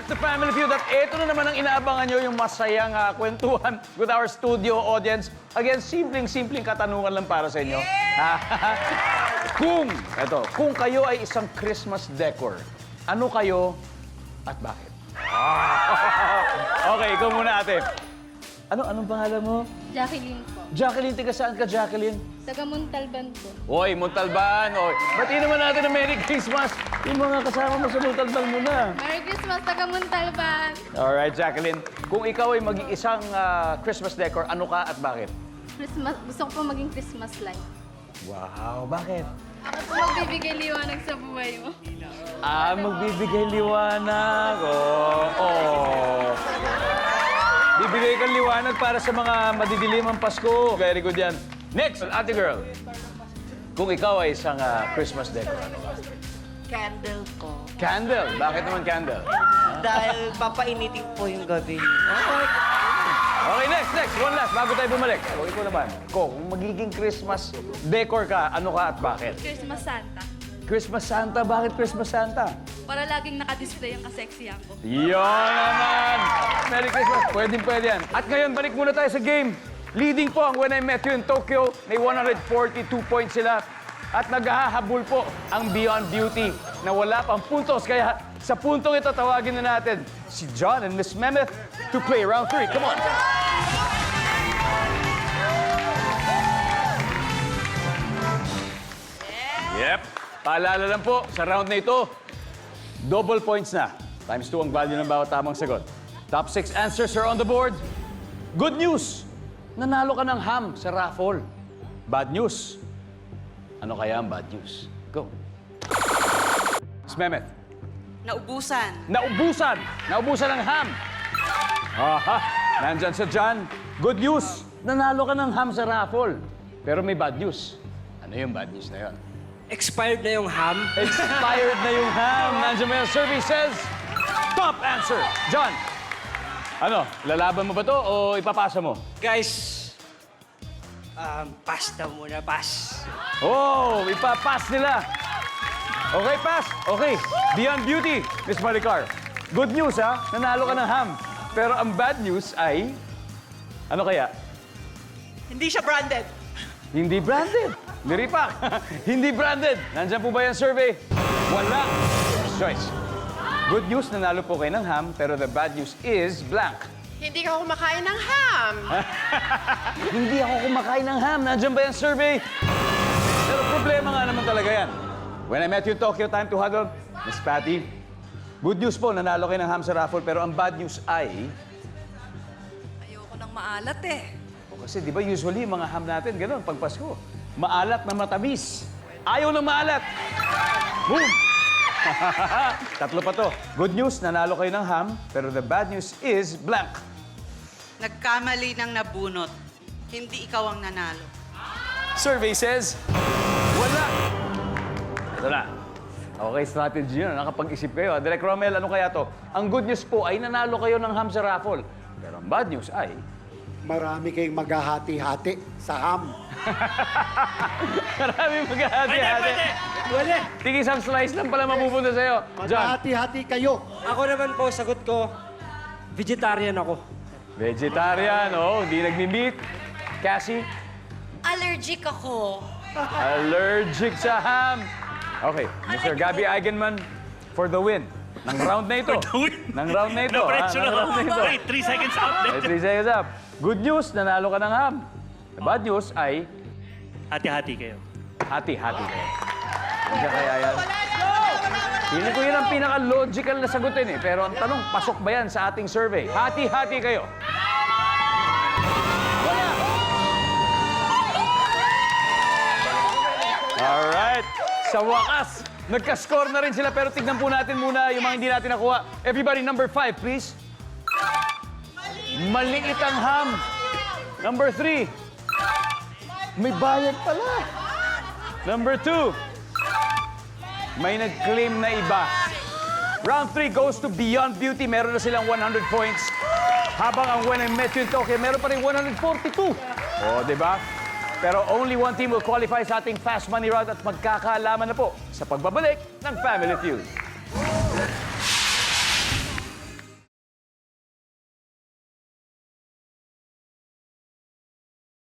back to Family Feud at ito na naman ang inaabangan nyo, yung masayang kwentuhan with our studio audience. Again, simpleng katanungan lang para sa inyo. Kung kayo ay isang Christmas decor, ano kayo at bakit? Okay, ikaw muna ate. Anong pangalan mo? Jacqueline po. Jacqueline, tiga saan ka, Jacqueline? Taga Montalban po. Oy, Montalban. Oy, batiin naman natin ang Merry Christmas. Yung mga kasama mo sa Montalban muna. Merry Christmas, taga Montalban. Alright, Jacqueline. Kung ikaw ay mag-iisang Christmas decor, ano ka at bakit? Christmas, gusto ko po maging Christmas light. Wow, bakit? Ako po magbibigay liwanag sa buhay mo. Magbibigay liwanag. Oh. Bibigay kang liwanag para sa mga madidilim ang Pasko. Very good yan. Next, ate girl. Kung ikaw ay isang Christmas decor, ano ka? Candle ko. Candle. Bakit naman candle? Dahil papainitin po yung gabi. Okay, next. One last, bago tayo bumalik. O, ikaw naman. Kung magiging Christmas decor ka, ano ka at bakit? Christmas Santa. Christmas Santa. Bakit Christmas Santa? Para laging nakadisplay ang kaseksiyan ko. Yun naman! Merry Christmas. Pwede yan. At ngayon, balik muna tayo sa game. Leading po ang When I Met You in Tokyo. May 142 points sila. At naghahabol po ang Beyond Beauty na wala pang puntos. Kaya sa puntong ito, tawagin na natin si John and Miss Mehmet to play round 3. Come on! Yep. Paalala lang po, sa round na ito, double points na. Times 2 ang value ng bawat tamang sagot. Top 6 answers are on the board. Good news! Nanalo ka ng ham sa raffle. Bad news. Ano kaya ang bad news? Go. Miss Mehmet. Naubusan. Naubusan ng ham. Aha. Nandyan sa John. Good news. Nanalo ka ng ham sa raffle. Pero may bad news. Ano yung bad news na yun? Expired na yung ham. Expired na yung ham. Nandiyan mo yung survey says, top answer. John, ano, lalaban mo ba to o ipapasa mo? Guys, pass daw muna, pass. Oh, ipapass nila. Okay, pass. Okay. Beyond Beauty, Miss Maricar. Good news, ha? Nanalo ka ng ham. Pero ang bad news ay, ano kaya? Hindi siya branded. Hindi branded. Niripak. Hindi branded. Nandyan po ba yung survey? Wala. Choice. Good news, nanalo po kayo ng ham, pero the bad news is blank. Hindi ka kumakain ng ham. Hindi ako kumakain ng ham. Nandyan ba yung survey? Pero problema nga naman talaga yan. When I Met You in Tokyo, time to huddle. Miss Patty, good news po, nanalo kayo ng ham sa raffle, pero ang bad news ay... Ayoko nang maalat eh. O kasi di ba usually mga ham natin, gano'n, pag Pasko. Maalat na matamis. Ayaw ng maalat. Boom! Tatlo pa to. Good news, nanalo kayo ng ham, pero the bad news is blank. Nagkamali ng nabunot. Hindi ikaw ang nanalo. Survey says, wala. Ito na. Okay, strategy yun. Nakapag-isip kayo. Direk Romel, ano kaya to? Ang good news po ay nanalo kayo ng ham sa raffle. Pero ang bad news ay... Marami kayong maghahati-hati sa ham. Maraming maghahati-hati. Pwede. Tingin isang slice lang pala mapupunta sa'yo. John. Maghahati-hati kayo. Ako naman po, sagot ko, vegetarian ako. Vegetarian, oh, hindi nagmi-meat. Cassie? Allergic ako. Allergic sa ham. Okay, Mr. Gabby Eigenman for the win. Ng round na ito. Ng round na ito. No-pressure ng round na ito. Wait, 3 seconds up. Ay, 3 seconds up. Good news, nanalo ka ng ham. The bad news ay Hati-hati kayo. hati-hati kayo. Hindi kaya yan. Feeling ko yun ang pinaka-logical na sagutin eh. Pero ang tanong, pasok ba yan sa ating survey? Hati-hati kayo. Wala. Alright. Sa wakas, nagka-score na rin sila. Pero tignan po natin muna yung mga hindi natin nakuha. Everybody, number 5, please. Maliit ang ham. Number 3. May bayad pala. Number 2. May nag-claim na iba. Round 3 goes to Beyond Beauty. Meron na silang 100 points. Habang ang When I Met You in Tokyo, meron pa rin 142. O, di ba? Pero only one team will qualify sa ating Fast Money Round at magkakaalaman na po sa pagbabalik ng Family Feud.